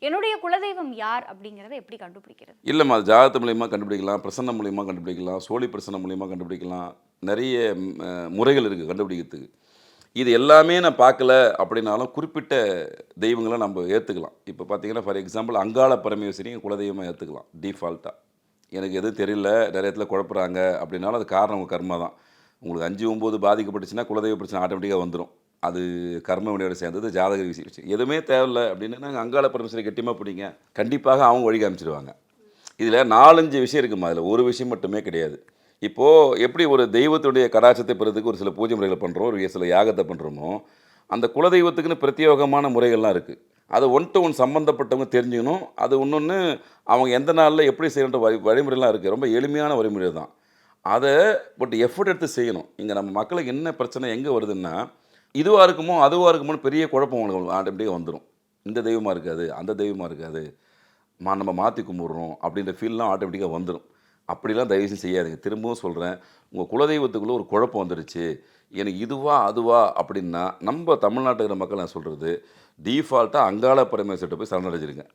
என்னுடைய குலதெய்வம் யார் அப்படிங்கிறத எப்படி கண்டுபிடிக்கிறது? இல்லைம்மா, அது ஜாதகத்து மூலியமா கண்டுபிடிக்கலாம், பிரசன்னம் மூலியமா கண்டுபிடிக்கலாம், சோழி பிரசன்னம் மூலியமா கண்டுபிடிக்கலாம். நிறைய முறைகள் இருக்குது கண்டுபிடிக்கிறதுக்கு. இது எல்லாமே நான் பார்க்கல அப்படின்னாலும், குறிப்பிட்ட தெய்வங்கள நம்ம ஏத்துக்கலாம். இப்போ பார்த்தீங்கன்னா, ஃபார் எக்ஸாம்பிள் அங்காள பரமேஸ்வரியும் குலதெய்வமா ஏத்துக்கலாம், டிஃபால்ட்டா. எனக்கு எதுவும் தெரியல, நிறைய இடத்துல குழப்புறாங்க அப்படின்னாலும், அது காரணம் உங்க கர்மா தான். உங்களுக்கு 5, 9 பாதிக்கப்பட்டுச்சுன்னா, குலதெய்வ பிரச்சனை ஆட்டோமேட்டிக்கா வந்துரும். அது கர்ம வினையோட சேர்ந்தது, ஜாதக விஷயம். எதுவுமே தேவையில்ல அப்படின்னு நாங்கள் அங்காள பரமேஸ்வரி கெட்டியமா பிடிங்க. கண்டிப்பாக அவங்க வழி காமிச்சிருவாங்க. இதில் 4, 5 விஷயம் இருக்குமா, அதில் ஒரு விஷயம் மட்டுமே கிடையாது. இப்போது எப்படி ஒரு தெய்வத்துடைய கடாட்சத்தை பெறதுக்கு ஒரு சில பூஜை முறைகள் பண்ணுறோம், ஒரு சில யாகத்தை பண்ணுறோமோ, அந்த குலதெய்வத்துக்குன்னு பிரத்யேகமான முறைகள்லாம் இருக்குது. அது ஒன் டு ஒன் சம்மந்தப்பட்டவங்க தெரிஞ்சுக்கணும். அது இன்னொன்று, அவங்க எந்த நாளில் எப்படி செய்யணுன்ற வழிமுறைலாம் இருக்குது. ரொம்ப எளிமையான வழிமுறை தான். அதை பட் எஃபர்ட் எடுத்து செய்யணும். இங்கே நம்ம மக்களுக்கு என்ன பிரச்சனை எங்கே வருதுன்னா, இதுவாக இருக்குமோ அதுவாக இருக்குமோன்னு பெரிய குழப்பம் உங்களுக்கு ஆட்டோமேட்டிக்காக வந்துடும். இந்த தெய்வமாக இருக்காது, அந்த தெய்வமாக இருக்காது, நம்ம மாற்றி கும்பிட்றோம் அப்படின்ற ஃபீல்லாம் ஆட்டோமேட்டிக்காக வந்துடும். அப்படிலாம் தயவுசெய்து செய்யாதீங்க. திரும்பவும் சொல்கிறேன், உங்கள் குலதெய்வத்துக்குள்ளே ஒரு குழப்பம் வந்துருச்சு, எனக்கு இதுவா அதுவா அப்படின்னா, நம்ம தமிழ்நாட்டுக்கு மக்கள் நான் சொல்கிறது, டீஃபால்ட்டாக அங்காள பரமேஸ்வரிட்ட போய் சரணடைஞ்சிருங்க.